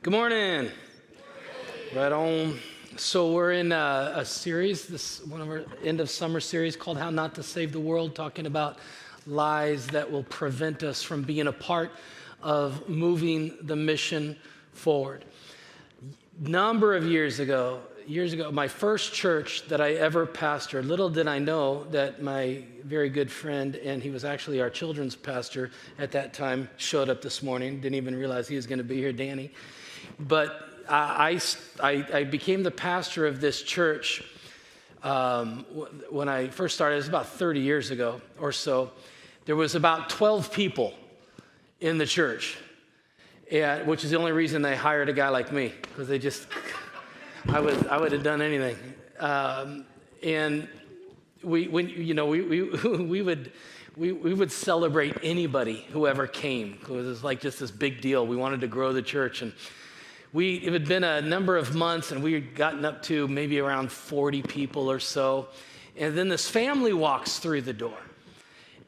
Good morning. Right on. So we're in a series, this one of our end of summer series called How Not to Save the World, talking about lies that will prevent us from being a part of moving the mission forward. Number of years ago, my first church that I ever pastored, little did I know that my very good friend, and he was actually our children's pastor at that time, showed up this morning. Didn't even realize he was going to be here, Danny. But I became the pastor of this church when I first started. It was about 30 years ago or so. There was about 12 people in the church, which is the only reason they hired a guy like me, because they just, I would have done anything. And we would celebrate anybody who ever came. It was like just this big deal. We wanted to grow the church, and it had been a number of months, and we had gotten up to maybe around 40 people or so. And then this family walks through the door.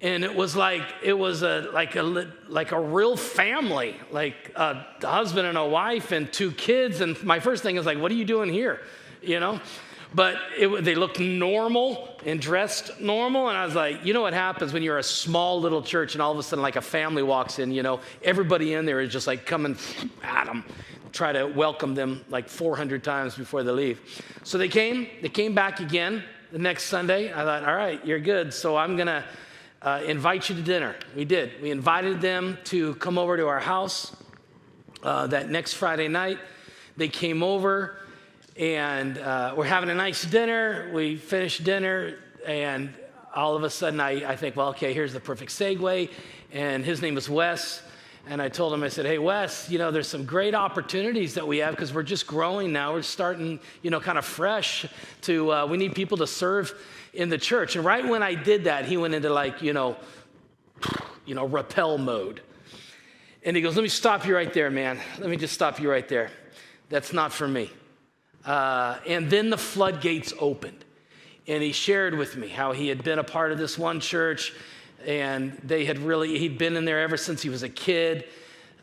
And it was like a real family, like a husband and a wife and two kids. And my first thing is like, what are you doing here? You know? But they looked normal and dressed normal. And I was like, you know what happens when you're a small little church and all of a sudden like a family walks in, everybody in there is just like coming at them. Try to welcome them like 400 times before they leave. So they came back again the next Sunday. I thought, all right, you're good. So I'm going to invite you to dinner. We did. We invited them to come over to our house that next Friday night. They came over and we're having a nice dinner. We finished dinner and all of a sudden I think, well, okay, here's the perfect segue. And his name is Wes. And I told him, I said, hey, Wes, there's some great opportunities that we have because we're just growing now. We're starting, kind of fresh we need people to serve in the church. And right when I did that, he went into rappel mode. And he goes, let me stop you right there, man. Let me just stop you right there. That's not for me. And then the floodgates opened. And he shared with me how he had been a part of this one church. And he'd been in there ever since he was a kid.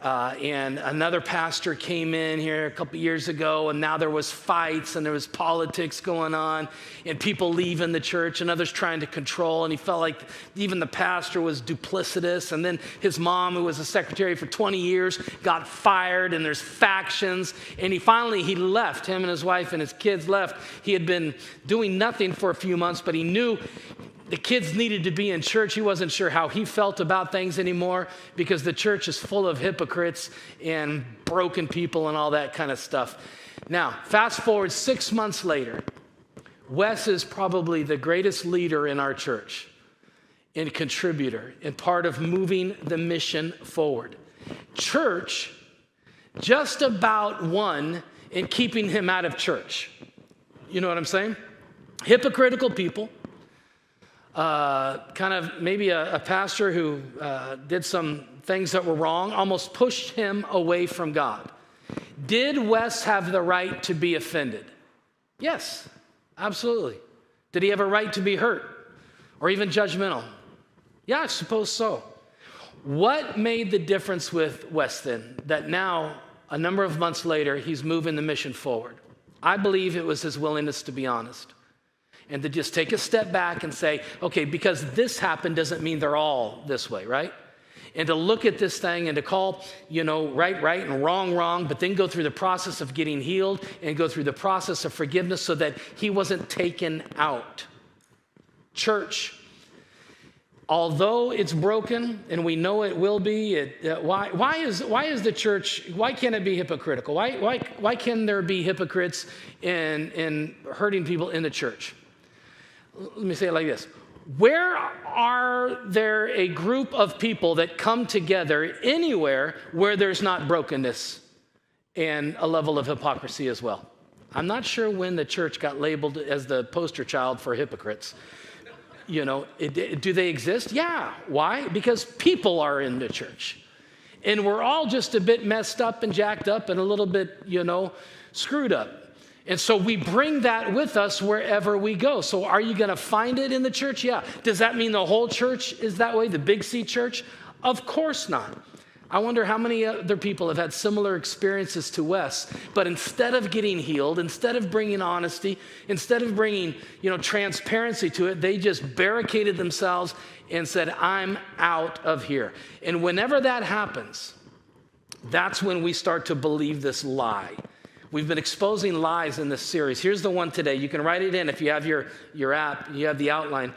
And another pastor came in here a couple years ago, and now there was fights and there was politics going on and people leaving the church and others trying to control. And he felt like even the pastor was duplicitous. And then his mom, who was a secretary for 20 years, got fired, and there's factions. And he left. Him and his wife and his kids left. He had been doing nothing for a few months, but he knew the kids needed to be in church. He wasn't sure how he felt about things anymore because the church is full of hypocrites and broken people and all that kind of stuff. Now, fast forward 6 months later, Wes is probably the greatest leader in our church and contributor and part of moving the mission forward. Church just about won in keeping him out of church. You know what I'm saying? Hypocritical people. Kind of maybe a pastor who did some things that were wrong, almost pushed him away from God. Did Wes have the right to be offended? Yes, absolutely. Did he have a right to be hurt or even judgmental? Yeah, I suppose so. What made the difference with Wes then, that now, a number of months later, he's moving the mission forward? I believe it was his willingness to be honest. And to just take a step back and say, okay, because this happened doesn't mean they're all this way, right? And to look at this thing and to call, right, and wrong, but then go through the process of getting healed and go through the process of forgiveness so that he wasn't taken out. Church, although it's broken and we know it will be, why is the church, why can't it be hypocritical? Why can there be hypocrites in hurting people in the church? Let me say it like this. Where are there a group of people that come together anywhere where there's not brokenness and a level of hypocrisy as well? I'm not sure when the church got labeled as the poster child for hypocrites. Do they exist? Yeah. Why? Because people are in the church. And we're all just a bit messed up and jacked up and a little bit, screwed up. And so we bring that with us wherever we go. So are you going to find it in the church? Yeah. Does that mean the whole church is that way, the Big C church? Of course not. I wonder how many other people have had similar experiences to Wes, but instead of getting healed, instead of bringing honesty, instead of bringing, transparency to it, they just barricaded themselves and said, I'm out of here. And whenever that happens, that's when we start to believe this lie. We've been exposing lies in this series. Here's the one today. You can write it in if you have your app, you have the outline.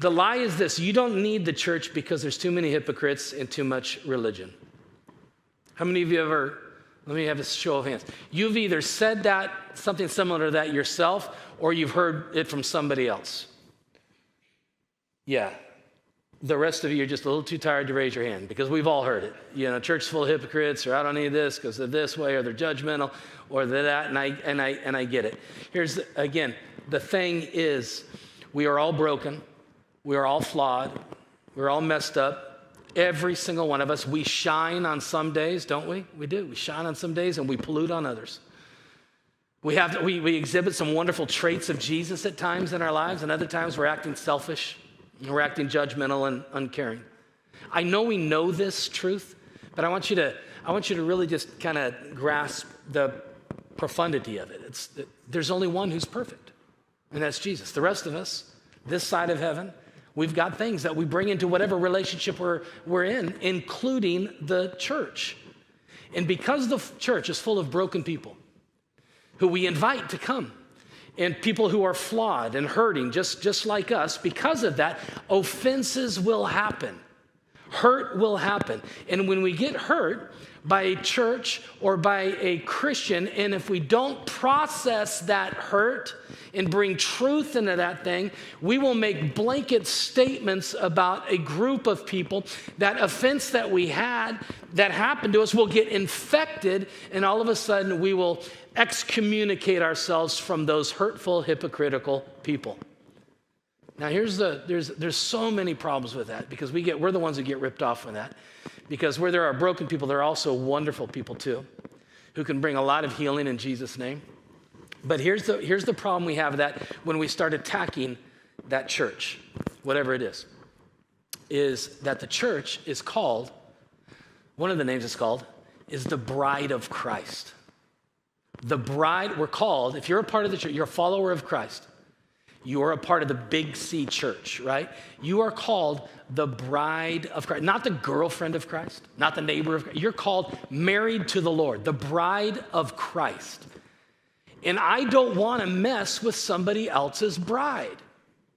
The lie is this: you don't need the church because there's too many hypocrites and too much religion. How many of you ever, let me have a show of hands. You've either said that, something similar to that yourself, or you've heard it from somebody else. Yeah. The rest of you are just a little too tired to raise your hand because we've all heard it. Church's full of hypocrites, or I don't need this because they're this way, or they're judgmental, or they're that, and I get it. Here's, again, the thing is, we are all broken. We are all flawed. We're all messed up. Every single one of us. We shine on some days, don't we? We do. We shine on some days and we pollute on others. We exhibit some wonderful traits of Jesus at times in our lives, and other times we're acting selfish, and we're acting judgmental and uncaring. I know we know this truth, but I want you to really just kind of grasp the profundity of it. There's only one who's perfect, and that's Jesus. The rest of us, this side of heaven, we've got things that we bring into whatever relationship we're in, including the church. And because the church is full of broken people who we invite to come, and people who are flawed and hurting just like us, because of that, offenses will happen. Hurt will happen. And when we get hurt by a church or by a Christian, and if we don't process that hurt and bring truth into that thing, we will make blanket statements about a group of people. That offense that we had, that happened to us, will get infected, and all of a sudden we will excommunicate ourselves from those hurtful, hypocritical people. Now there's so many problems with that, because we're the ones who get ripped off with that. Because where there are broken people, there are also wonderful people too, who can bring a lot of healing in Jesus' name. But here's the problem we have that when we start attacking that church, whatever it is that the church is called, one of the names it's called, is the bride of Christ. The bride, we're called, if you're a part of the church, you're a follower of Christ. You are a part of the Big C church, right? You are called the bride of Christ, not the girlfriend of Christ, not the neighbor of Christ. You're called married to the Lord, the bride of Christ. And I don't want to mess with somebody else's bride.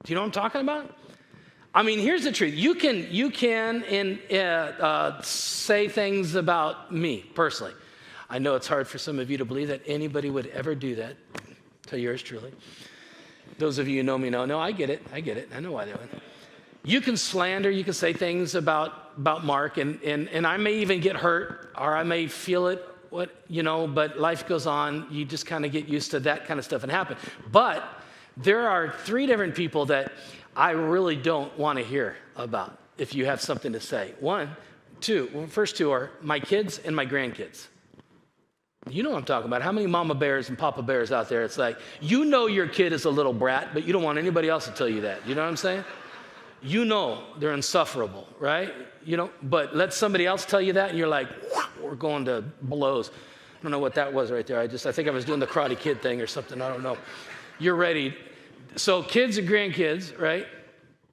Do you know what I'm talking about? I mean, here's the truth. You can say things about me personally. I know it's hard for some of you to believe that anybody would ever do that to yours truly. Those of you who know me know. No, I get it. I know why they would. You can slander, you can say things about Mark, and I may even get hurt, or I may feel it, but life goes on. You just kind of get used to that kind of stuff and happen. But there are 3 different people that I really don't want to hear about if you have something to say. First 2 are my kids and my grandkids. You know what I'm talking about. How many mama bears and papa bears out there? It's like, your kid is a little brat, but you don't want anybody else to tell you that. You know what I'm saying? They're insufferable, right? But let somebody else tell you that, and you're like, we're going to blows. I don't know what that was right there. I think I was doing the Karate Kid thing or something. I don't know. You're ready. So kids and grandkids, right?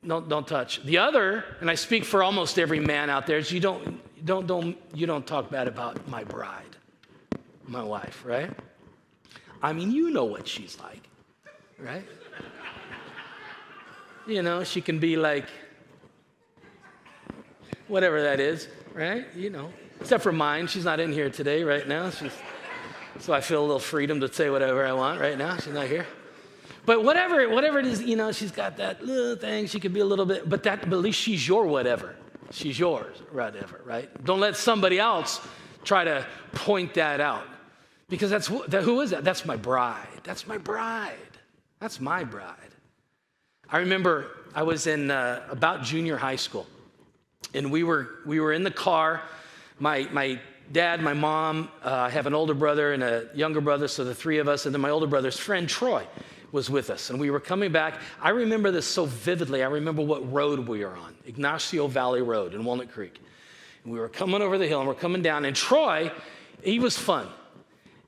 Don't touch. The other, and I speak for almost every man out there, is you don't talk bad about my bride. My wife, right? I mean, you know what she's like, right? She can be like, whatever that is, right? Except for mine. She's not in here today right now. So I feel a little freedom to say whatever I want right now. She's not here. But whatever it is, she's got that little thing. She could be a little bit, but at least she's your whatever. She's yours, whatever, right? Don't let somebody else try to point that out. Because who is that? That's my bride. That's my bride. That's my bride. I remember I was in about junior high school, and we were in the car. My dad, my mom, I have an older brother and a younger brother, so the 3 of us, and then my older brother's friend Troy was with us, and we were coming back. I remember this so vividly. I remember what road we were on, Ignacio Valley Road in Walnut Creek. We were coming over the hill and we're coming down. And Troy, he was fun.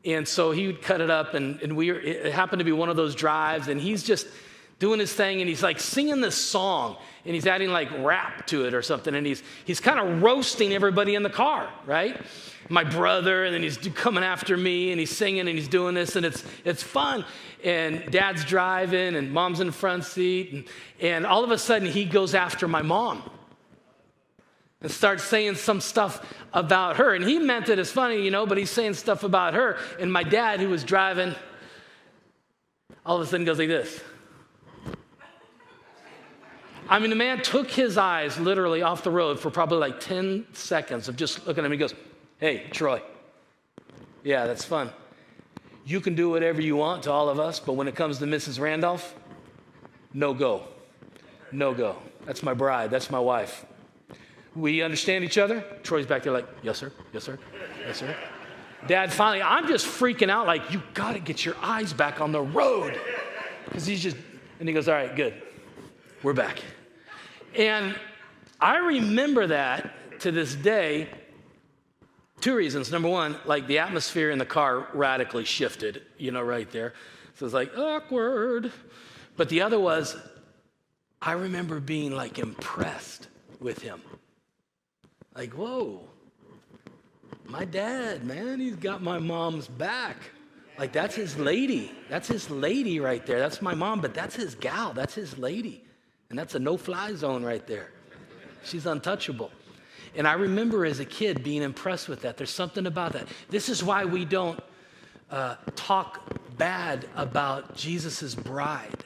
And so he would cut it up, and it happened to be one of those drives, and he's just doing his thing, and he's like singing this song, and he's adding like rap to it or something, and he's kind of roasting everybody in the car, right? My brother, and then he's coming after me, and he's singing, and he's doing this, and it's fun. And Dad's driving, and Mom's in the front seat, and all of a sudden he goes after my mom and starts saying some stuff about her. And he meant it as funny, but he's saying stuff about her. And my dad, who was driving, all of a sudden goes like this. I mean, the man took his eyes literally off the road for probably like 10 seconds of just looking at me. He goes, "Hey, Troy, yeah, that's fun. You can do whatever you want to all of us, but when it comes to Mrs. Randolph, no go. No go. That's my bride. That's my wife. We understand each other?" Troy's back there like, "Yes, sir. Yes, sir. Yes, sir." Dad, finally, I'm just freaking out like, "You got to get your eyes back on the road." Because and he goes, "All right, good. We're back." And I remember that to this day, 2 reasons. Number one, like the atmosphere in the car radically shifted, right there. So it's like, awkward. But the other was, I remember being like impressed with him. Like, whoa, my dad, man, he's got my mom's back. Like, that's his lady. That's his lady right there. That's my mom, but that's his gal. That's his lady. And that's a no-fly zone right there. She's untouchable. And I remember as a kid being impressed with that. There's something about that. This is why we don't talk bad about Jesus' bride.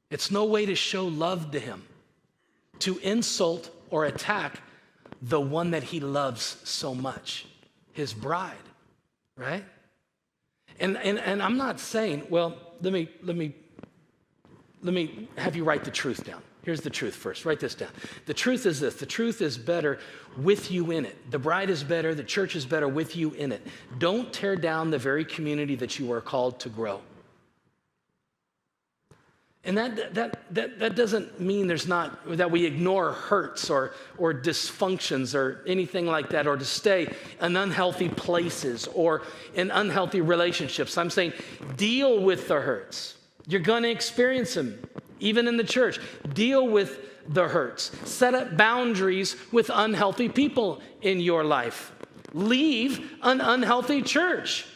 It's no way to show love to him, to insult or attack the one that he loves so much, his bride, right? And I'm not saying, well, let me have you write the truth down. Here's the truth first. Write this down. The truth is this. The truth is better with you in it. The bride is better. The church is better with you in it. Don't tear down the very community that you are called to grow. And that doesn't mean that we ignore hurts or dysfunctions or anything like that, or to stay in unhealthy places or in unhealthy relationships. I'm saying deal with the hurts. You're going to experience them, even in the church. Deal with the hurts. Set up boundaries with unhealthy people in your life. Leave an unhealthy church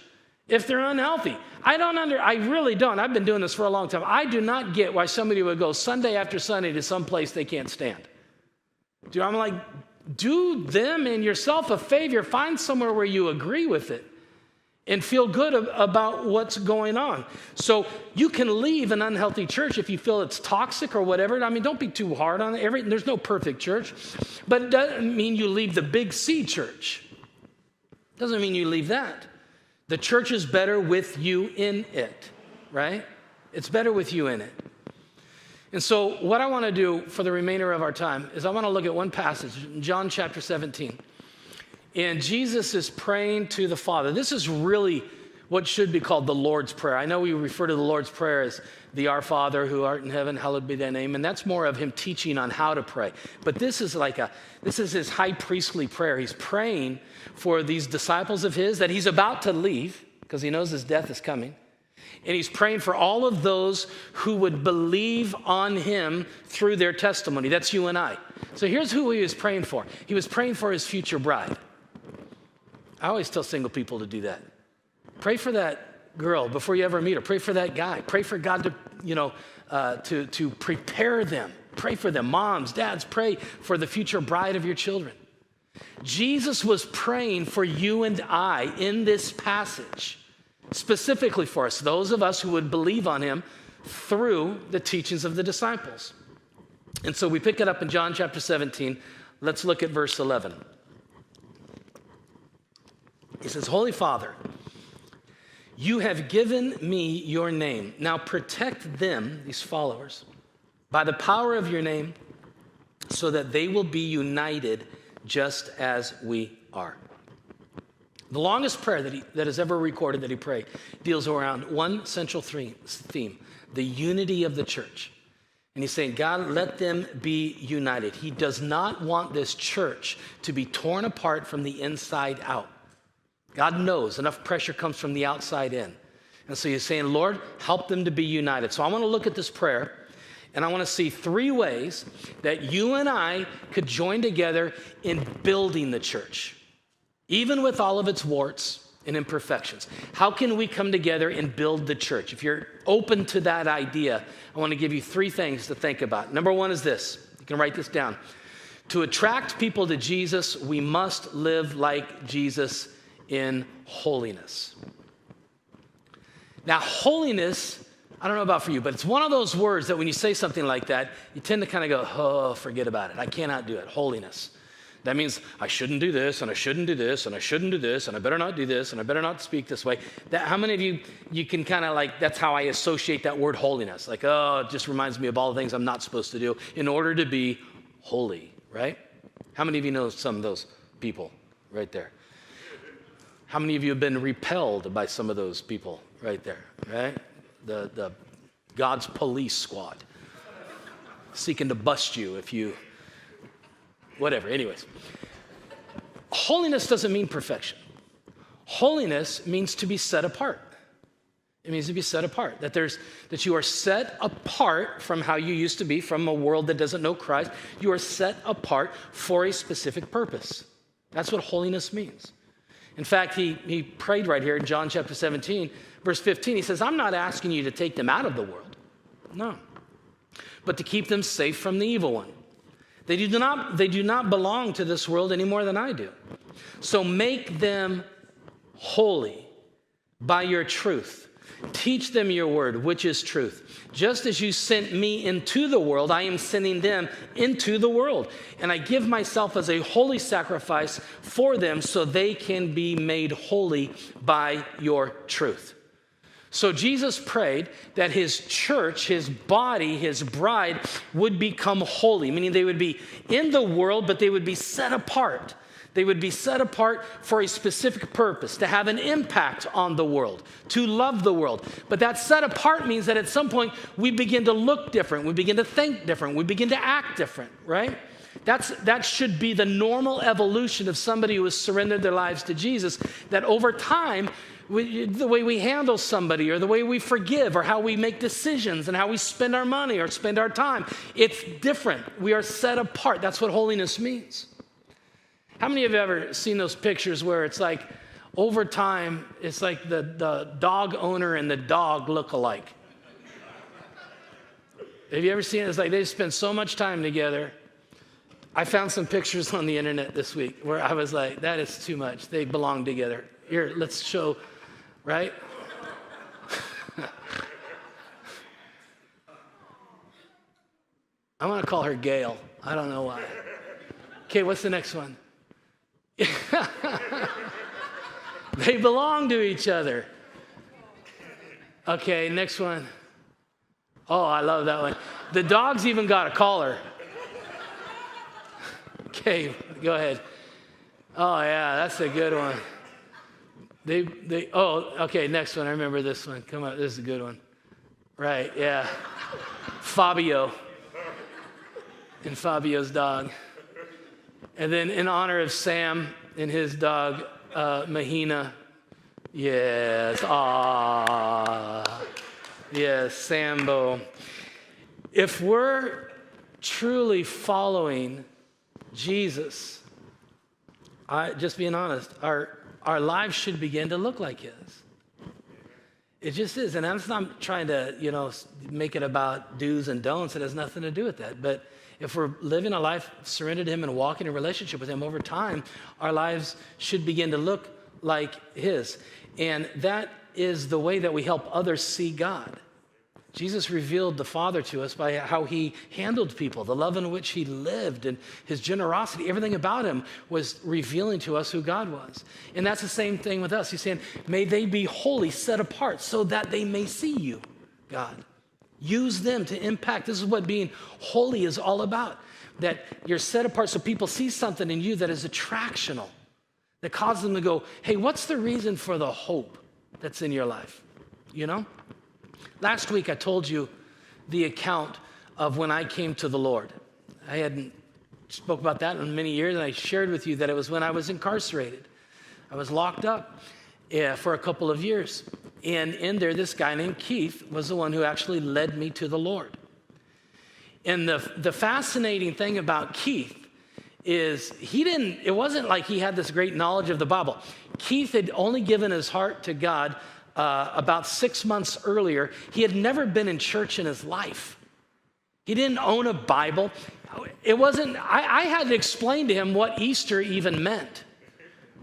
if they're unhealthy. I really don't. I've been doing this for a long time. I do not get why somebody would go Sunday after Sunday to some place they can't stand. I'm like, do them and yourself a favor. Find somewhere where you agree with it and feel good about what's going on. So you can leave an unhealthy church if you feel it's toxic or whatever. I mean, don't be too hard on it. There's no perfect church. But it doesn't mean you leave the big C church. Doesn't mean you leave that. The church is better with you in it, right? It's better with you in it. And so what I want to do for the remainder of our time is I want to look at one passage, John chapter 17. And Jesus is praying to the Father. This is really what should be called the Lord's Prayer. I know we refer to the Lord's Prayer as the Our Father who art in heaven, hallowed be thy name. And that's more of him teaching on how to pray. But this is his high priestly prayer. He's praying for these disciples of his that he's about to leave because he knows his death is coming. And he's praying for all of those who would believe on him through their testimony. That's you and I. So here's who he was praying for. He was praying for his future bride. I always tell single people to do that. Pray for that girl before you ever meet her. Pray for that guy. Pray for God to prepare them. Pray for them. Moms, dads, pray for the future bride of your children. Jesus was praying for you and I in this passage, specifically for us, those of us who would believe on him through the teachings of the disciples. And so we pick it up in John chapter 17. Let's look at verse 11. He says, Holy Father, you have given me your name. Now protect them, these followers, by the power of your name, so that they will be united just as we are. The longest prayer that is ever recorded that he prayed deals around one central theme, the unity of the church. And he's saying, God, let them be united. He does not want this church to be torn apart from the inside out. God knows enough pressure comes from the outside in. And so he's saying, Lord, help them to be united. So I want to look at this prayer, and I want to see 3 ways that you and I could join together in building the church, even with all of its warts and imperfections. How can we come together and build the church? If you're open to that idea, I want to give you 3 things to think about. Number 1 is this. You can write this down. To attract people to Jesus, we must live like Jesus in holiness. Now, holiness, I don't know about for you, but it's one of those words that when you say something like that, you tend to kind of go, oh, forget about it. I cannot do it. Holiness. That means I shouldn't do this, and I shouldn't do this, and I shouldn't do this, and I better not do this, and I better not speak this way. How many of you can kind of like, that's how I associate that word holiness. Like, oh, it just reminds me of all the things I'm not supposed to do in order to be holy, right? How many of you know some of those people right there? How many of you have been repelled by some of those people right there, right? The God's police squad seeking to bust you if you, whatever. Anyways, holiness doesn't mean perfection. Holiness means to be set apart. It means to be set apart, that you are set apart from how you used to be, from a world that doesn't know Christ. You are set apart for a specific purpose. That's what holiness means. In fact, he prayed right here in John chapter 17, verse 15. He says, I'm not asking you to take them out of the world. No. But to keep them safe from the evil one. They do not belong to this world any more than I do. So make them holy by your truth. Teach them your word, which is truth. Just as you sent me into the world, I am sending them into the world. And I give myself as a holy sacrifice for them so they can be made holy by your truth. So Jesus prayed that his church, his body, his bride would become holy, meaning they would be in the world, but they would be set apart. They would be set apart for a specific purpose, to have an impact on the world, to love the world. But that set apart means that at some point we begin to look different, we begin to think different, we begin to act different, right? That should be the normal evolution of somebody who has surrendered their lives to Jesus, that over time, the way we handle somebody or the way we forgive or how we make decisions and how we spend our money or spend our time, it's different. We are set apart. That's what holiness means. How many of you have ever seen those pictures where it's like over time, it's like the dog owner and the dog look alike? Have you ever seen it? It's like they spend so much time together. I found some pictures on the internet this week where I was like, that is too much. They belong together. Here, let's show, right? I'm going to call her Gail. I don't know why. Okay, what's the next one? They belong to each other. Okay, next one. Oh, I love that one. The dog's even got a collar. Okay, go ahead. Oh, yeah, that's a good one. Okay, next one. I remember this one. Come on, this is a good one. Right, yeah. Fabio and Fabio's dog. And then in honor of Sam and his dog, Mahina. Yes, yes, Sambo. If we're truly following Jesus, just being honest, our lives should begin to look like his. It just is. And I'm not trying to, make it about do's and don'ts. It has nothing to do with that. But if we're living a life surrendered to him and walking in a relationship with him over time, our lives should begin to look like his. And that is the way that we help others see God. Jesus revealed the Father to us by how he handled people, the love in which he lived, and his generosity. Everything about him was revealing to us who God was. And that's the same thing with us. He's saying, may they be holy, set apart, so that they may see you, God. Use them to impact. This is what being holy is all about, that you're set apart so people see something in you that is attractional, that causes them to go, hey, what's the reason for the hope that's in your life? Last week I told you the account of when I came to the Lord. I hadn't spoke about that in many years, and I shared with you that it was when I was incarcerated. I was locked up for a couple of years. And in there, this guy named Keith was the one who actually led me to the Lord. And the fascinating thing about Keith is it wasn't like he had this great knowledge of the Bible. Keith had only given his heart to God about 6 months earlier. He had never been in church in his life. He didn't own a Bible. I had to explain to him what Easter even meant,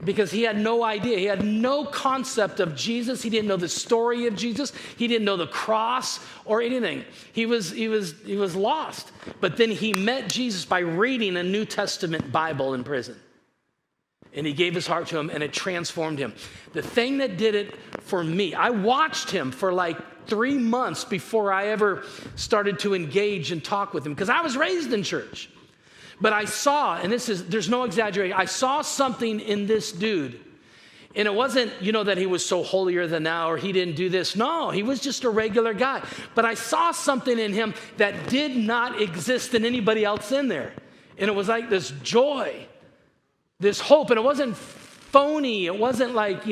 because he had no idea. He had no concept of Jesus. He didn't know the story of Jesus. He didn't know the cross or anything. He was lost. But then he met Jesus by reading a New Testament Bible in prison. And he gave his heart to him, and it transformed him. The thing that did it for me, I watched him for like 3 months before I ever started to engage and talk with him, because I was raised in church. But I saw, and there's no exaggeration, I saw something in this dude. And it wasn't, that he was so holier than thou or he didn't do this. No, he was just a regular guy. But I saw something in him that did not exist in anybody else in there. And it was like this joy, this hope. And it wasn't phony. It wasn't like,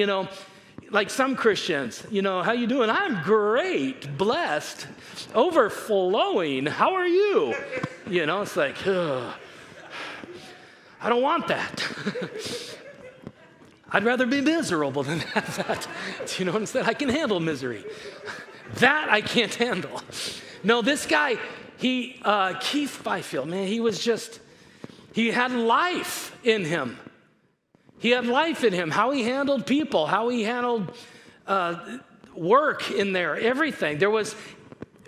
like some Christians, how you doing? I'm great, blessed, overflowing. How are you? It's like, ugh. I don't want that. I'd rather be miserable than have that. Do you know what I'm saying? I can handle misery. That I can't handle. No, this guy, Keith Byfield, man, he had life in him. He had life in him, how he handled people, how he handled work in there, everything.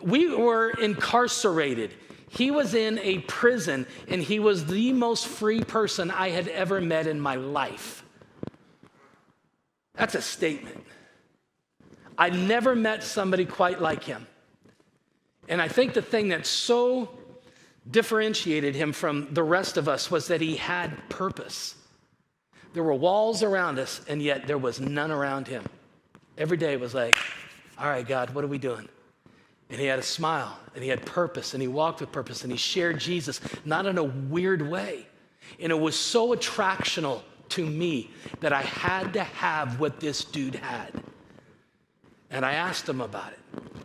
We were incarcerated. He was in a prison, and he was the most free person I had ever met in my life. That's a statement. I never met somebody quite like him. And I think the thing that so differentiated him from the rest of us was that he had purpose. There were walls around us, and yet there was none around him. Every day it was like, all right, God, what are we doing? And he had a smile, and he had purpose, and he walked with purpose, and he shared Jesus, not in a weird way. And it was so attractional to me that I had to have what this dude had. And I asked him about it.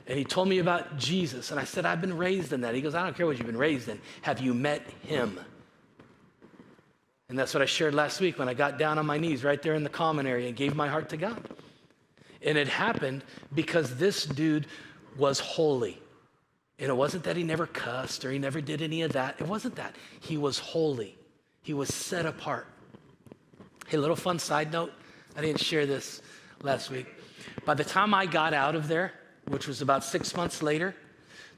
And he told me about Jesus. And I said, I've been raised in that. He goes, I don't care what you've been raised in. Have you met him? And that's what I shared last week when I got down on my knees right there in the common area and gave my heart to God. And it happened because this dude was holy. And it wasn't that he never cussed or he never did any of that. It wasn't that. He was holy. He was set apart. Hey, little fun side note. I didn't share this last week. By the time I got out of there, which was about 6 months later,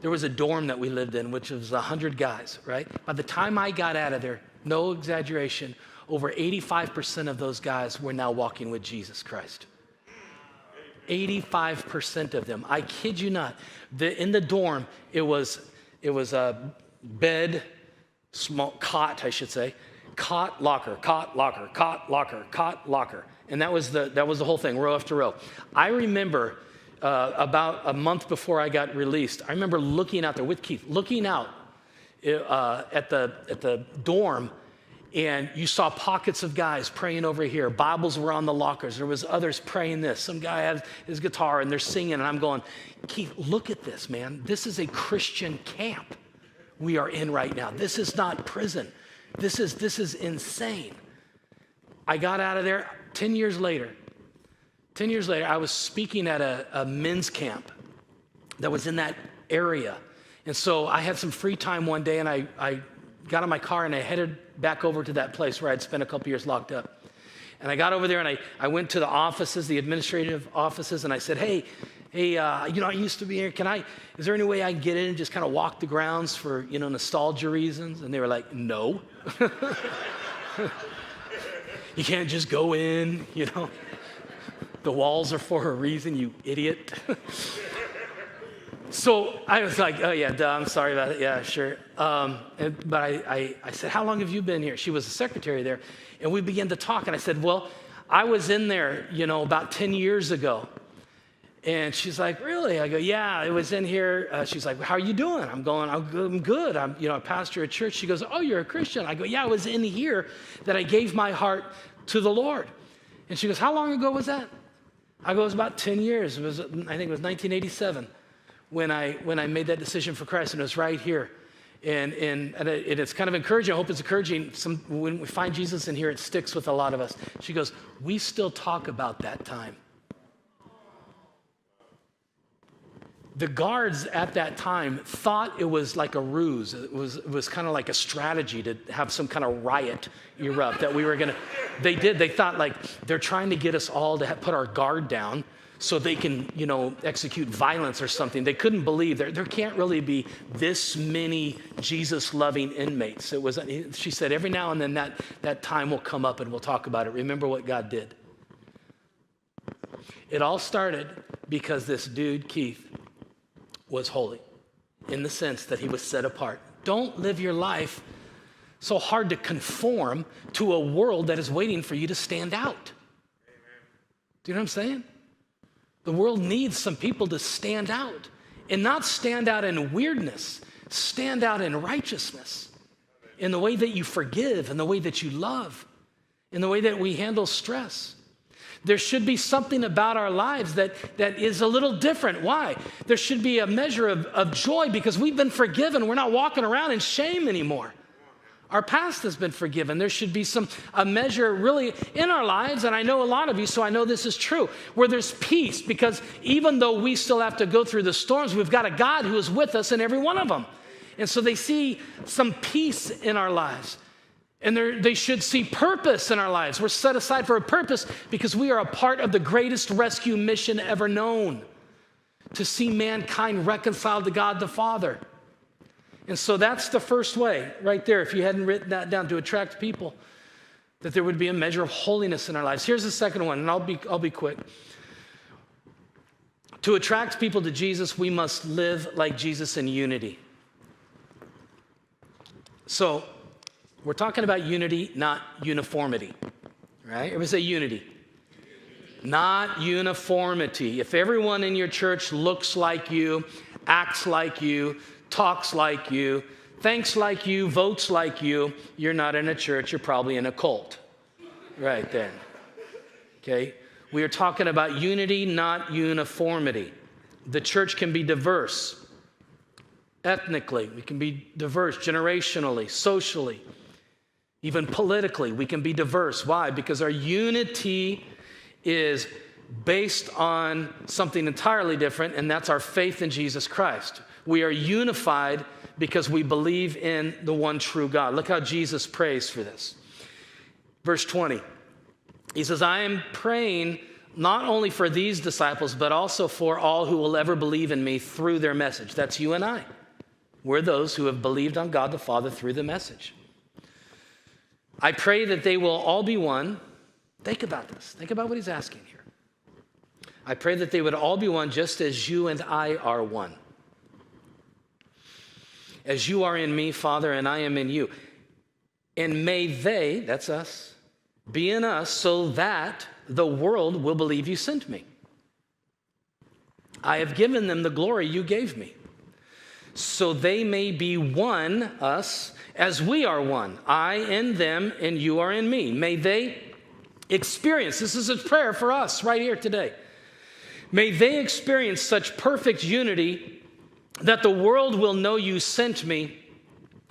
there was a dorm that we lived in, which was 100 guys, right? By the time I got out of there, no exaggeration, over 85% of those guys were now walking with Jesus Christ. 85% of them. I kid you not. In the dorm, it was a bed, small cot, I should say, cot, locker, cot, locker, cot, locker, cot, locker. And that was the whole thing, row after row. I remember about a month before I got released, I remember looking out there with Keith, looking out at the dorm, and you saw pockets of guys praying over here. Bibles were on the lockers. There was others praying this. Some guy had his guitar, and they're singing, and I'm going, Keith, look at this, man. This is a Christian camp we are in right now. This is not prison. This is insane. I got out of there 10 years later. 10 years later, I was speaking at a men's camp that was in that area. And so I had some free time one day, and I got in my car and I headed back over to that place where I'd spent a couple years locked up. And I got over there and I went to the offices, the administrative offices, and I said, hey, I used to be here. Is there any way I can get in and just kind of walk the grounds for, nostalgia reasons? And they were like, no. You can't just go in, The walls are for a reason, you idiot. So I was like, oh yeah, duh, I'm sorry about it. Yeah, sure. But I said, how long have you been here? She was the secretary there. And we began to talk. And I said, well, I was in there, about 10 years ago. And she's like, really? I go, yeah, it was in here. She's like, how are you doing? I'm good. I'm a pastor at church. She goes, oh, you're a Christian? I go, yeah, it was in here that I gave my heart to the Lord. And she goes, how long ago was that? I go, it was about 10 years. I think it was 1987 when I made that decision for Christ, and it was right here. And it's kind of encouraging. I hope it's encouraging. When we find Jesus in here, it sticks with a lot of us. She goes, we still talk about that time. The guards at that time thought it was like a ruse. It was kind of like a strategy to have some kind of riot erupt that we were going to. They thought like they're trying to get us all to put our guard down so they can, execute violence or something. They couldn't believe there can't really be this many Jesus-loving inmates. She said, every now and then that time will come up and we'll talk about it. Remember what God did. It all started because this dude, Keith, was holy in the sense that he was set apart. Don't live your life so hard to conform to a world that is waiting for you to stand out. Do you know what I'm saying? The world needs some people to stand out, and not stand out in weirdness, stand out in righteousness, in the way that you forgive, in the way that you love, in the way that we handle stress. There should be something about our lives that is a little different. Why? There should be a measure of joy because we've been forgiven. We're not walking around in shame anymore. Our past has been forgiven. There should be a measure really in our lives, and I know a lot of you, so I know this is true, where there's peace, because even though we still have to go through the storms, we've got a God who is with us in every one of them. And so they see some peace in our lives. And they should see purpose in our lives. We're set aside for a purpose because we are a part of the greatest rescue mission ever known, to see mankind reconciled to God the Father. And so that's the first way right there, if you hadn't written that down, to attract people, that there would be a measure of holiness in our lives. Here's the second one, and I'll be quick. To attract people to Jesus, we must live like Jesus in unity. So we're talking about unity, not uniformity, right? Everybody say unity. Not uniformity. If everyone in your church looks like you, acts like you, talks like you, thinks like you, votes like you, you're not in a church, you're probably in a cult. Right then. Okay? We are talking about unity, not uniformity. The church can be diverse. Ethnically, we can be diverse generationally, socially. Even politically, we can be diverse. Why? Because our unity is based on something entirely different, and that's our faith in Jesus Christ. We are unified because we believe in the one true God. Look how Jesus prays for this. Verse 20, he says, I am praying not only for these disciples, but also for all who will ever believe in me through their message. That's you and I. We're those who have believed on God the Father through the message. I pray that they will all be one. Think about this. Think about what he's asking here. I pray that they would all be one just as you and I are one. As you are in me, Father, and I am in you. And may they, that's us, be in us so that the world will believe you sent me. I have given them the glory you gave me, so they may be one, us, as we are one, I in them and you are in me. May they experience, this is a prayer for us right here today. May they experience such perfect unity that the world will know you sent me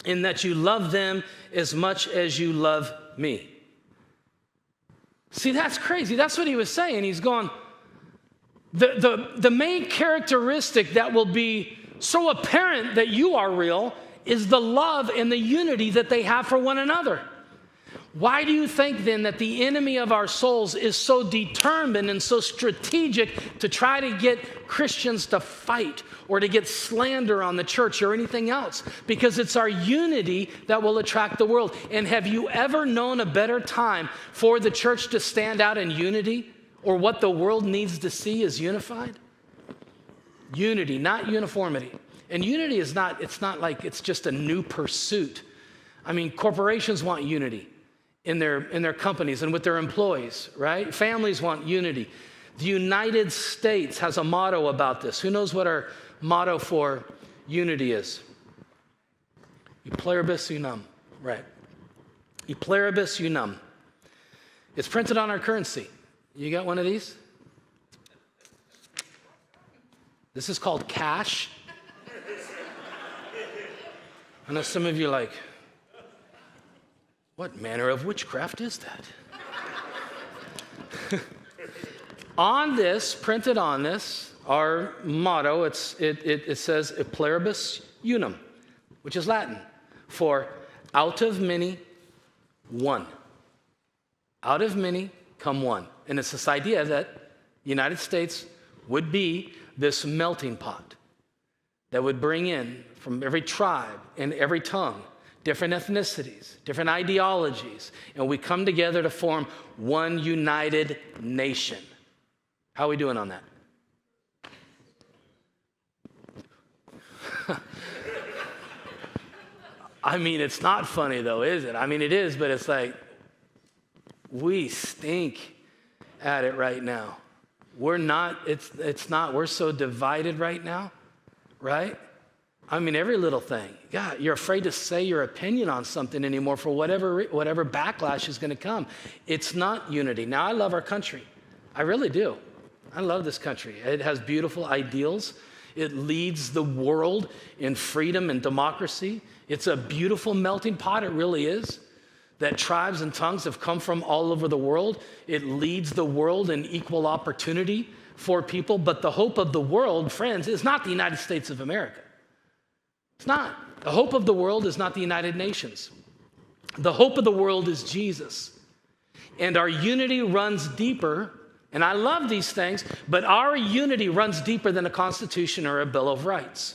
and that you love them as much as you love me. See, that's crazy. That's what he was saying. He's going, the main characteristic that will be so apparent that you are real is the love and the unity that they have for one another. Why do you think then that the enemy of our souls is so determined and so strategic to try to get Christians to fight or to get slander on the church or anything else? Because it's our unity that will attract the world. And have you ever known a better time for the church to stand out in unity, or what the world needs to see is unified? Unity, not uniformity. And unity is not, it's not like it's just a new pursuit. I mean, corporations want unity in their companies and with their employees, right? Families want unity. The United States has a motto about this. Who knows what our motto for unity is? E pluribus unum, right. E pluribus unum. It's printed on our currency. You got one of these? This is called cash. I know some of you are like, what manner of witchcraft is that? On this, printed on this, our motto, it says E pluribus unum, which is Latin for out of many, one. Out of many, come one. And it's this idea that the United States would be this melting pot that would bring in from every tribe and every tongue, different ethnicities, different ideologies, and we come together to form one united nation. How are we doing on that? I mean, it's not funny though, is it? I mean, it is, but it's like, we stink at it right now. We're not, it's not, we're so divided right now, right? I mean, every little thing. God, you're afraid to say your opinion on something anymore for whatever backlash is going to come. It's not unity. Now, I love our country. I really do. I love this country. It has beautiful ideals. It leads the world in freedom and democracy. It's a beautiful melting pot. It really is. That tribes and tongues have come from all over the world. It leads the world in equal opportunity for people. But the hope of the world, friends, is not the United States of America. It's not. The hope of the world is not the United Nations. The hope of the world is Jesus. And our unity runs deeper. And I love these things, but our unity runs deeper than a Constitution or a Bill of Rights.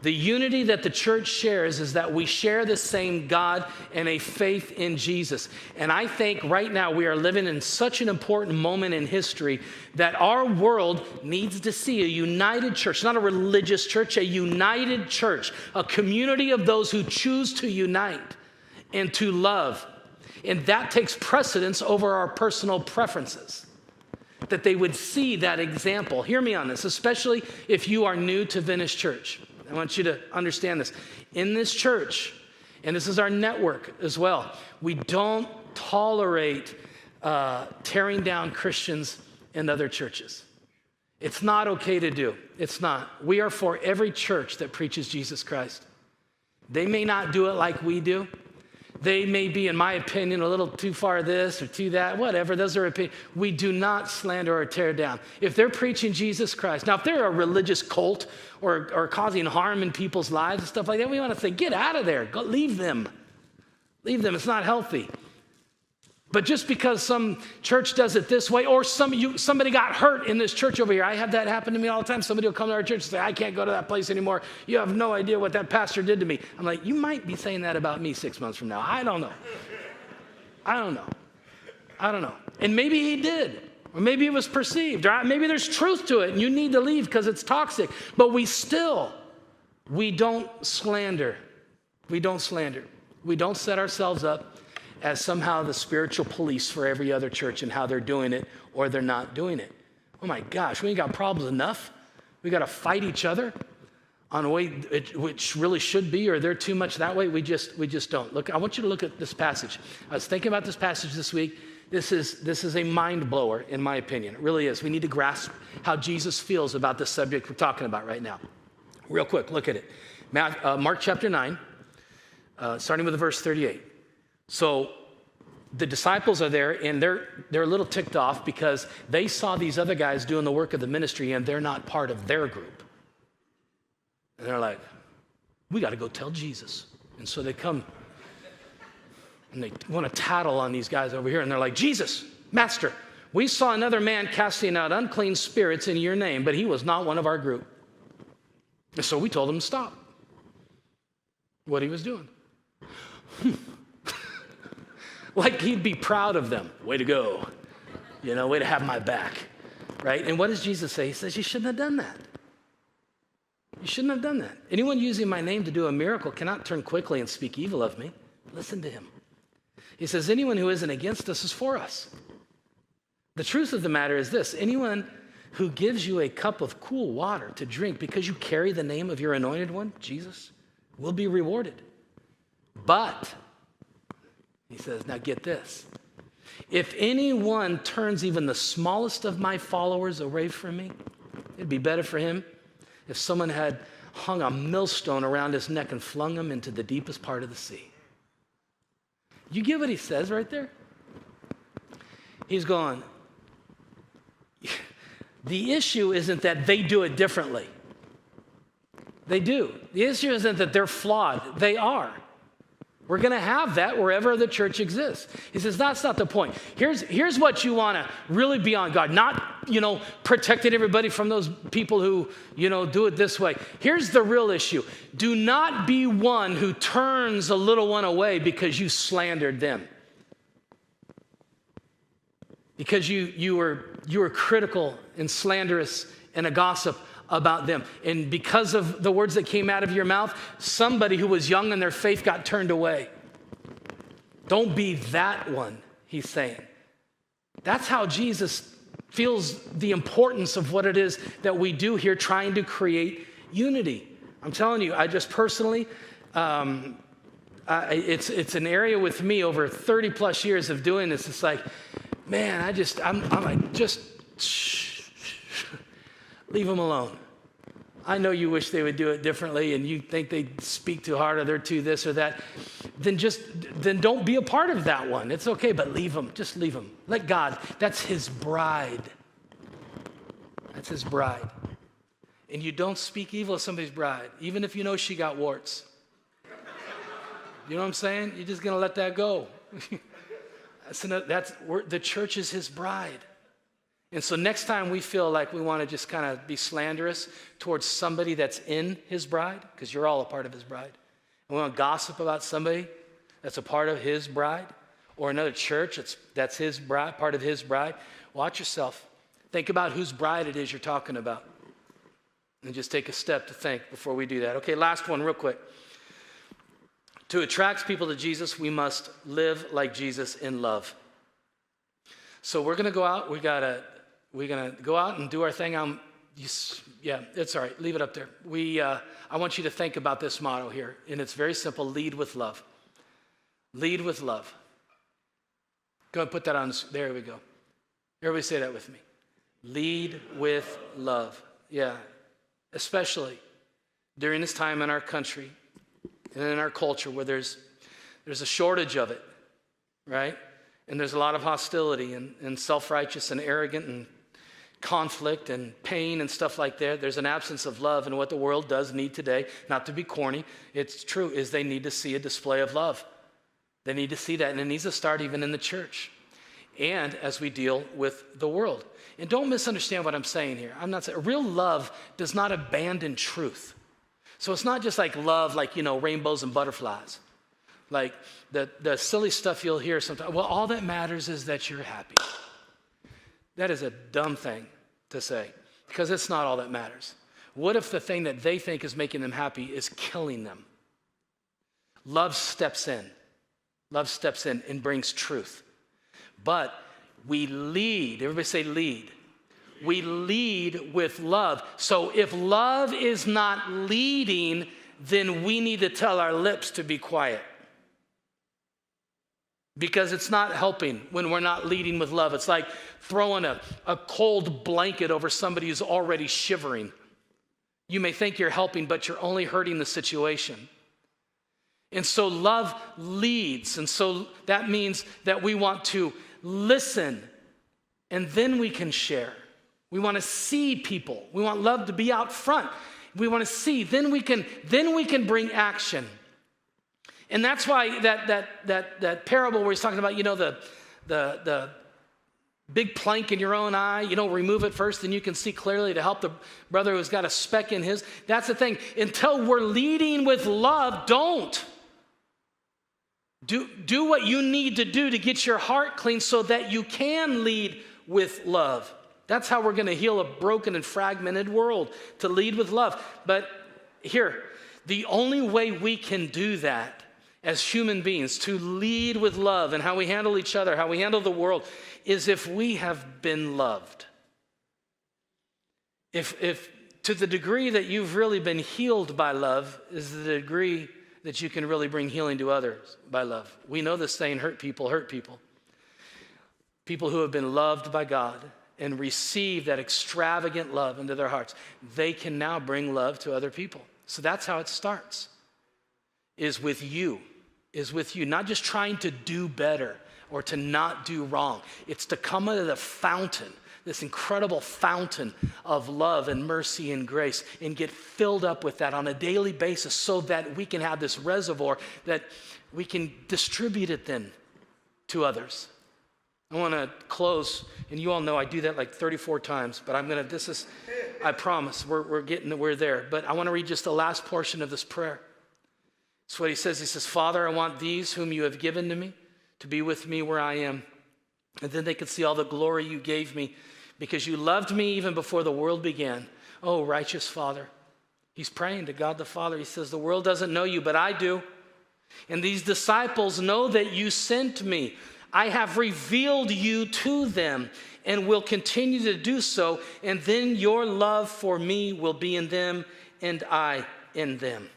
The unity that the church shares is that we share the same God and a faith in Jesus. And I think right now we are living in such an important moment in history that our world needs to see a united church, not a religious church, a united church, a community of those who choose to unite and to love. And that takes precedence over our personal preferences. That they would see that example. Hear me on this, especially if you are new to Venice Church. I want you to understand this. In this church, and this is our network as well, we don't tolerate tearing down Christians in other churches. It's not okay to do. It's not. We are for every church that preaches Jesus Christ. They may not do it like we do. They may be, in my opinion, a little too far this or too that, whatever. Those are opinions. We do not slander or tear down. If they're preaching Jesus Christ, now if they're a religious cult or causing harm in people's lives and stuff like that, we want to say, get out of there. Go, leave them. Leave them. It's not healthy. But just because some church does it this way, or somebody got hurt in this church over here. I have that happen to me all the time. Somebody will come to our church and say, I can't go to that place anymore. You have no idea what that pastor did to me. I'm like, you might be saying that about me 6 months from now. I don't know. I don't know. And maybe he did. Or maybe it was perceived. Or maybe there's truth to it and you need to leave because it's toxic. But we don't slander. We don't slander. We don't set ourselves up as somehow the spiritual police for every other church and how they're doing it or they're not doing it. Oh my gosh, we ain't got problems enough. We got to fight each other on a way which really should be, or they're too much that way. We just don't. Look, I want you to look at this passage. I was thinking about this passage this week. This is a mind blower, in my opinion. It really is. We need to grasp how Jesus feels about the subject we're talking about right now. Real quick, look at it. Mark chapter 9, starting with verse 38. So the disciples are there, and they're a little ticked off because they saw these other guys doing the work of the ministry, and they're not part of their group. And they're like, we got to go tell Jesus. And so they come, and they want to tattle on these guys over here, and they're like, Jesus, Master, we saw another man casting out unclean spirits in your name, but he was not one of our group. And so we told him to stop what he was doing. Like he'd be proud of them. Way to go. Way to have my back. Right? And what does Jesus say? He says, you shouldn't have done that. You shouldn't have done that. Anyone using my name to do a miracle cannot turn quickly and speak evil of me. Listen to him. He says, anyone who isn't against us is for us. The truth of the matter is this: anyone who gives you a cup of cool water to drink because you carry the name of your anointed one, Jesus, will be rewarded. But, he says, now get this. If anyone turns even the smallest of my followers away from me, it'd be better for him if someone had hung a millstone around his neck and flung him into the deepest part of the sea. You get what he says right there? He's going, the issue isn't that they do it differently. They do. The issue isn't that they're flawed. They are. We're going to have that wherever the church exists. He says, that's not the point. Here's what you want to really be on guard. Not, protecting everybody from those people who, do it this way. Here's the real issue. Do not be one who turns a little one away because you slandered them. Because you were critical and slanderous and a gossip about them. And because of the words that came out of your mouth, somebody who was young in their faith got turned away. Don't be that one, he's saying. That's how Jesus feels the importance of what it is that we do here, trying to create unity. I'm telling you, I just personally, it's an area with me over 30 plus years of doing this. It's like, man, I'm like, just leave them alone. I know you wish they would do it differently and you think they speak too hard or they're too this or that. Then don't be a part of that one. It's okay, but leave them. Just leave them. Let God. That's his bride. That's his bride. And you don't speak evil of somebody's bride, even if you know she got warts. You know what I'm saying? You're just going to let that go. The church is his bride. And so next time we feel like we want to just kind of be slanderous towards somebody that's in his bride, because you're all a part of his bride, and we want to gossip about somebody that's a part of his bride, or another church that's his bride, part of his bride, watch yourself. Think about whose bride it is you're talking about. And just take a step to think before we do that. Okay, last one real quick. To attract people to Jesus, we must live like Jesus in love. So we're going to go out. We're going to go out and do our thing. It's all right. Leave it up there. I want you to think about this motto here, and it's very simple. Lead with love. Lead with love. Go and put that on. There we go. Everybody say that with me. Lead with love. Yeah. Especially during this time in our country and in our culture where there's a shortage of it, right? And there's a lot of hostility and self-righteous and arrogant and conflict and pain and stuff like that. There's an absence of love. And what the world does need today, not to be corny, it's true, is they need to see a display of love. They need to see that. And it needs to start even in the church and as we deal with the world. And don't misunderstand what I'm saying here. I'm not saying real love does not abandon truth. So it's not just like love, like, rainbows and butterflies. Like the silly stuff you'll hear sometimes. Well, all that matters is that you're happy. That is a dumb thing to say because it's not all that matters. What if the thing that they think is making them happy is killing them? Love steps in. Love steps in and brings truth. But we lead. Everybody say lead. We lead with love. So if love is not leading, then we need to tell our lips to be quiet. Because it's not helping when we're not leading with love. It's like throwing a cold blanket over somebody who's already shivering. You may think you're helping, but you're only hurting the situation. And so love leads. And so that means that we want to listen, and then we can share. We want to see people. We want love to be out front. We want to see. Then we can bring action. And that's why that parable where he's talking about, the big plank in your own eye, remove it first, and you can see clearly to help the brother who's got a speck in his. That's the thing. Until we're leading with love, don't. Do what you need to do to get your heart clean so that you can lead with love. That's how we're going to heal a broken and fragmented world, to lead with love. But here, the only way we can do that as human beings, to lead with love and how we handle each other, how we handle the world, is if we have been loved. If to the degree that you've really been healed by love is the degree that you can really bring healing to others by love. We know this saying, hurt people hurt people. People who have been loved by God and receive that extravagant love into their hearts, they can now bring love to other people. So that's how it starts, is with you, not just trying to do better or to not do wrong. It's to come into the fountain, this incredible fountain of love and mercy and grace, and get filled up with that on a daily basis so that we can have this reservoir that we can distribute it then to others. I want to close, and you all know I do that like 34 times, but I promise, we're there. But I want to read just the last portion of this prayer. It's what he says. He says, Father, I want these whom you have given to me to be with me where I am. And then they could see all the glory you gave me because you loved me even before the world began. Oh, righteous Father. He's praying to God the Father. He says, the world doesn't know you, but I do. And these disciples know that you sent me. I have revealed you to them and will continue to do so. And then your love for me will be in them and I in them.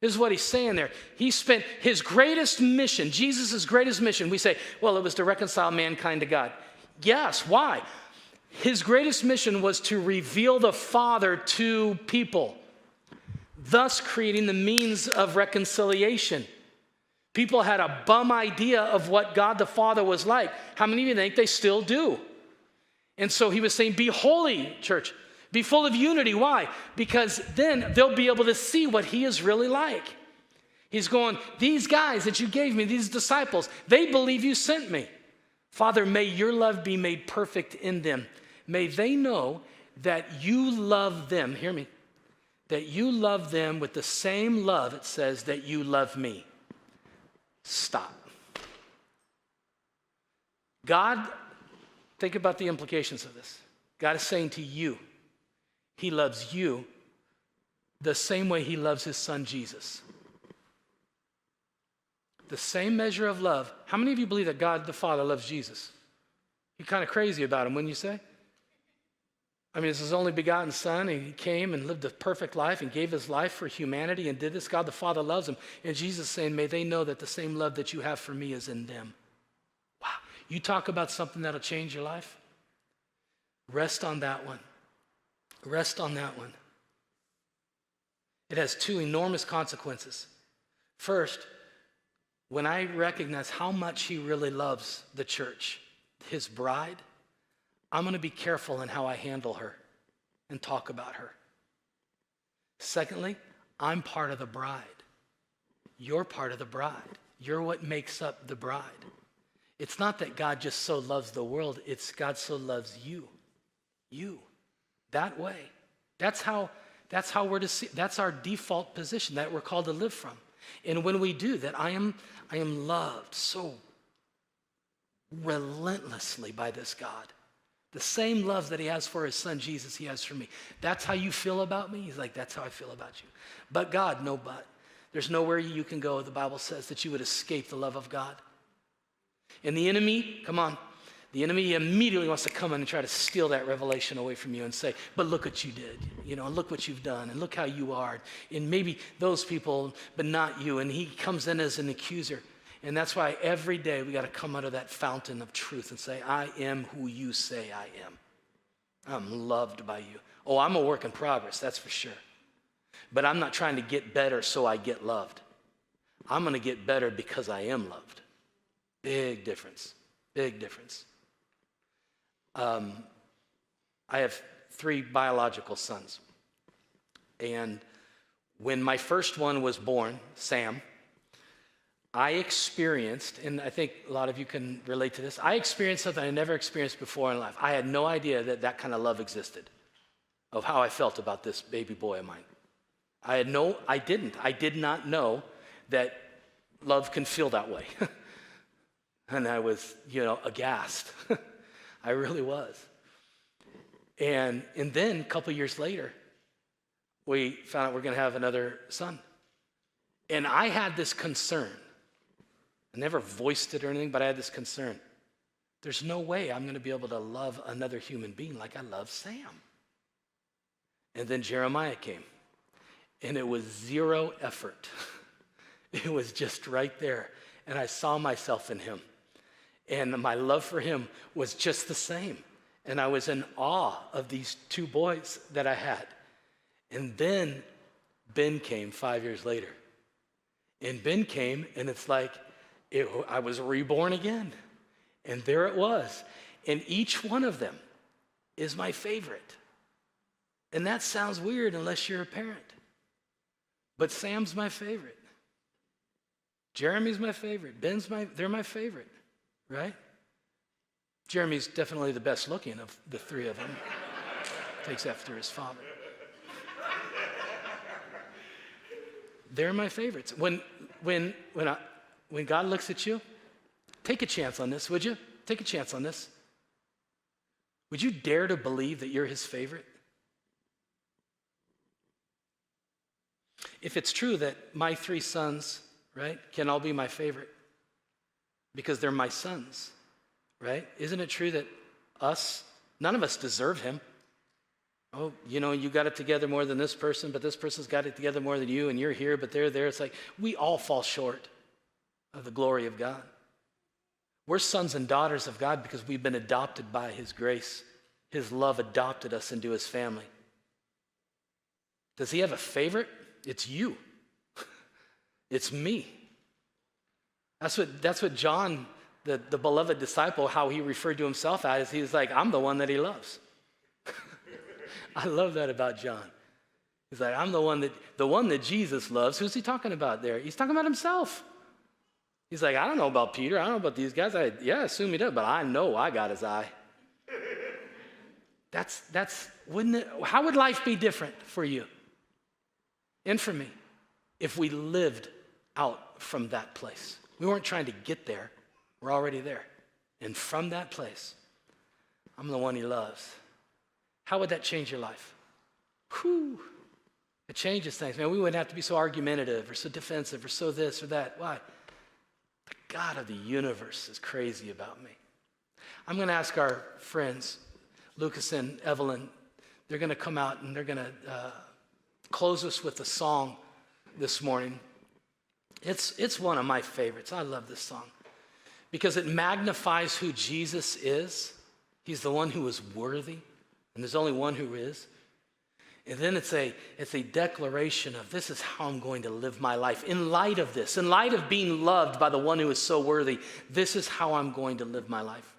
This is what he's saying there. He spent his greatest mission, Jesus' greatest mission. We say, well, it was to reconcile mankind to God. Yes, why? His greatest mission was to reveal the Father to people, thus creating the means of reconciliation. People had a bum idea of what God the Father was like. How many of you think they still do? And so he was saying, be holy, church. Be full of unity. Why? Because then they'll be able to see what he is really like. He's going, these guys that you gave me, these disciples, they believe you sent me. Father, may your love be made perfect in them. May they know that you love them. Hear me. That you love them with the same love, it says, that you love me. Stop. God, think about the implications of this. God is saying to you, he loves you the same way he loves his son Jesus. The same measure of love. How many of you believe that God the Father loves Jesus? You're kind of crazy about him, wouldn't you say? I mean, it's his only begotten son, and he came and lived a perfect life and gave his life for humanity and did this. God the Father loves him. And Jesus is saying, may they know that the same love that you have for me is in them. Wow. You talk about something that'll change your life? Rest on that one. Rest on that one. It has two enormous consequences. First, when I recognize how much he really loves the church, his bride, I'm going to be careful in how I handle her and talk about her. Secondly, I'm part of the bride. You're part of the bride. You're what makes up the bride. It's not that God just so loves the world, it's God so loves you. You. That way. That's how we're to see. That's our default position that we're called to live from. And when we do that, I am loved so relentlessly by this God. The same love that he has for his son Jesus, he has for me. That's how you feel about me? He's like, that's how I feel about you. But God, no but. There's nowhere you can go, the Bible says, that you would escape the love of God. And the enemy, come on, the enemy immediately wants to come in and try to steal that revelation away from you and say, but look what you did, and look what you've done, and look how you are. And maybe those people, but not you. And he comes in as an accuser. And that's why every day we got to come out of that fountain of truth and say, I am who you say I am. I'm loved by you. Oh, I'm a work in progress, that's for sure. But I'm not trying to get better so I get loved. I'm going to get better because I am loved. Big difference. Big difference. I have 3 biological sons. And when my first one was born, Sam, I experienced, and I think a lot of you can relate to this, I experienced something I never experienced before in life. I had no idea that that kind of love existed, of how I felt about this baby boy of mine. I did not know that love can feel that way. And I was, aghast. I really was. And then a couple years later, we found out we're going to have another son. And I had this concern. I never voiced it or anything, but I had this concern. there's no way I'm going to be able to love another human being like I love Sam. And then Jeremiah came, and it was zero effort. It was just right there. And I saw myself in him. And my love for him was just the same. And I was in awe of these two boys that I had. And then Ben came 5 years later. And Ben came, and it's like I was reborn again. And there it was. And each one of them is my favorite. And that sounds weird unless you're a parent. But Sam's my favorite. Jeremy's my favorite. They're my favorite, right? Jeremy's definitely the best looking of the three of them. Takes after his father. They're my favorites. When God looks at you, take a chance on this, would you? Take a chance on this. Would you dare to believe that you're his favorite? If it's true that my three sons, right, can all be my favorite because they're my sons, right? Isn't it true that none of us deserve him? Oh, you got it together more than this person, but this person's got it together more than you, and you're here, but they're there. It's like we all fall short of the glory of God. We're sons and daughters of God because we've been adopted by his grace. His love adopted us into his family. Does he have a favorite? It's you. It's me. That's what John, the beloved disciple, how he referred to himself as. He was like, I'm the one that he loves. I love that about John. He's like, I'm the one that Jesus loves. Who's he talking about there? He's talking about himself. He's like, I don't know about Peter. I don't know about these guys. I assume he does, but I know I got his eye. How would life be different for you and for me if we lived out from that place? We weren't trying to get there. We're already there. And from that place, I'm the one he loves. How would that change your life? Whew. It changes things. Man, we wouldn't have to be so argumentative or so defensive or so this or that. Why? The God of the universe is crazy about me. I'm going to ask our friends, Lucas and Evelyn, they're going to come out and they're going to close us with a song this morning. It's one of my favorites. I love this song because it magnifies who Jesus is. He's the one who is worthy, and there's only one who is. And then it's a declaration of this is how I'm going to live my life. In light of this, in light of being loved by the one who is so worthy, this is how I'm going to live my life.